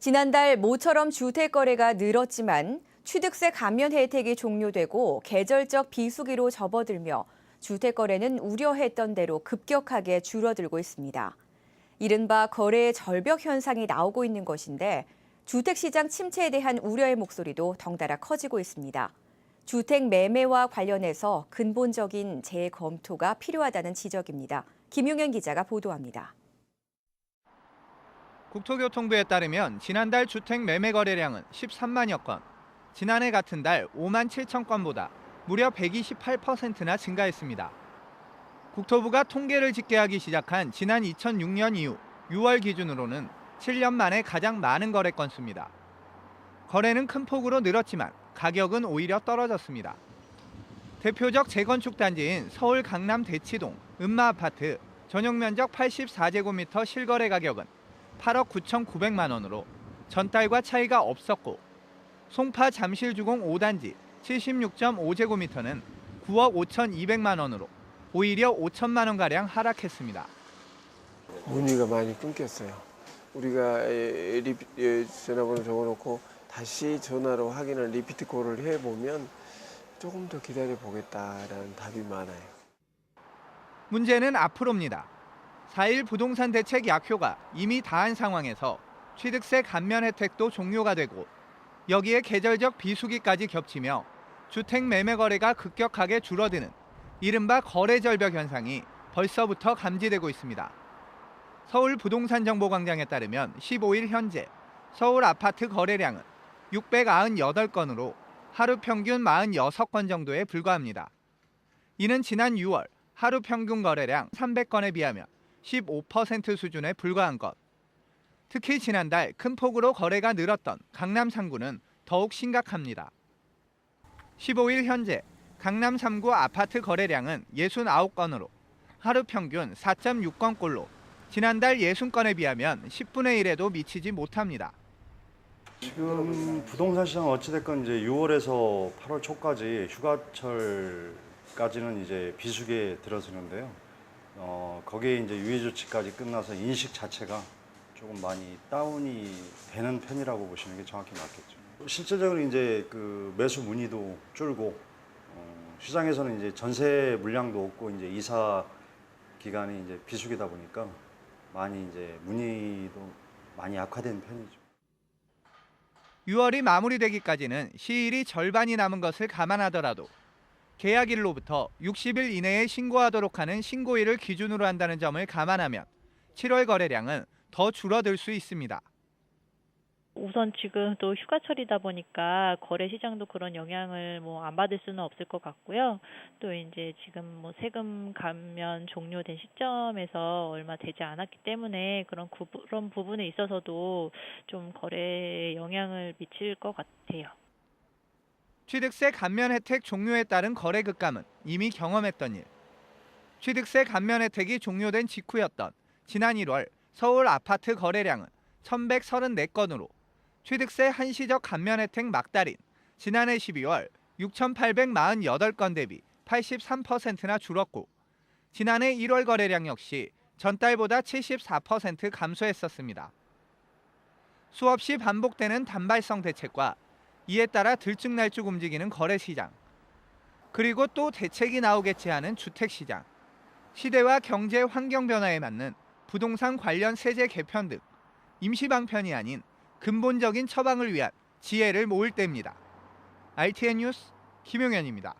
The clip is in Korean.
지난달 모처럼 주택 거래가 늘었지만 취득세 감면 혜택이 종료되고 계절적 비수기로 접어들며 주택 거래는 우려했던 대로 급격하게 줄어들고 있습니다. 이른바 거래의 절벽 현상이 나오고 있는 것인데 주택시장 침체에 대한 우려의 목소리도 덩달아 커지고 있습니다. 주택 매매와 관련해서 근본적인 재검토가 필요하다는 지적입니다. 김용현 기자가 보도합니다. 국토교통부에 따르면 지난달 주택 매매 거래량은 13만여 건, 지난해 같은 달 5만 7천 건보다 무려 128%나 증가했습니다. 국토부가 통계를 집계하기 시작한 지난 2006년 이후 6월 기준으로는 7년 만에 가장 많은 거래 건수입니다. 거래는 큰 폭으로 늘었지만 가격은 오히려 떨어졌습니다. 대표적 재건축 단지인 서울 강남 대치동 은마아파트 전용 면적 84제곱미터 실거래 가격은 8억 9,900만 원으로 전달과 차이가 없었고, 송파 잠실주공 5단지 76.5제곱미터는 9억 5,200만 원으로 오히려 5천만 원가량 하락했습니다. 문의가 많이 끊겼어요. 우리가 전화번호 적어놓고 다시 전화로 확인을 리피트 콜을 해보면 조금 더 기다려보겠다라는 답이 많아요. 문제는 앞으로입니다. 4.1 부동산 대책 약효가 이미 다한 상황에서 취득세 감면 혜택도 종료가 되고 여기에 계절적 비수기까지 겹치며 주택 매매 거래가 급격하게 줄어드는 이른바 거래 절벽 현상이 벌써부터 감지되고 있습니다. 서울 부동산 정보광장에 따르면 15일 현재 서울 아파트 거래량은 698건으로 하루 평균 46건 정도에 불과합니다. 이는 지난 6월 하루 평균 거래량 300건에 비하면 15% 수준에 불과한 것. 특히 지난달 큰 폭으로 거래가 늘었던 강남 3구는 더욱 심각합니다. 15일 현재 강남 3구 아파트 거래량은 69건으로 하루 평균 4.6건꼴로 지난달 60건에 비하면 10분의 1에도 미치지 못합니다. 지금 부동산 시장 어찌됐건 이제 6월에서 8월 초까지 휴가철까지는 이제 비수기에 들어서는데요. 거기에 이제 유예 조치까지 끝나서 인식 자체가 조금 많이 다운이 되는 편이라고 보시는 게 정확히 맞겠죠. 실제적으로 이제 그 매수 문의도 줄고, 시장에서는 이제 전세 물량도 없고 이제 이사 기간이 이제 비수기다 보니까 많이 이제 문의도 많이 악화된 편이죠. 6월이 마무리되기까지는 시일이 절반이 남은 것을 감안하더라도 계약일로부터 60일 이내에 신고하도록 하는 신고일을 기준으로 한다는 점을 감안하면 7월 거래량은 더 줄어들 수 있습니다. 우선 지금 또 휴가철이다 보니까 거래 시장도 그런 영향을 안 받을 수는 없을 것 같고요. 또 이제 지금 세금 감면 종료된 시점에서 얼마 되지 않았기 때문에 그런 부분에 있어서도 좀 거래에 영향을 미칠 것 같아요. 취득세 감면 혜택 종료에 따른 거래 급감은 이미 경험했던 일. 취득세 감면 혜택이 종료된 직후였던 지난 1월 서울 아파트 거래량은 1,134건으로 취득세 한시적 감면 혜택 막달인 지난해 12월 6,848건 대비 83%나 줄었고, 지난해 1월 거래량 역시 전달보다 74% 감소했었습니다. 수없이 반복되는 단발성 대책과 이에 따라 들쭉날쭉 움직이는 거래 시장, 그리고 또 대책이 나오겠지 하는 주택 시장, 시대와 경제 환경 변화에 맞는 부동산 관련 세제 개편 등 임시 방편이 아닌 근본적인 처방을 위한 지혜를 모을 때입니다. RTN 뉴스 김용현입니다.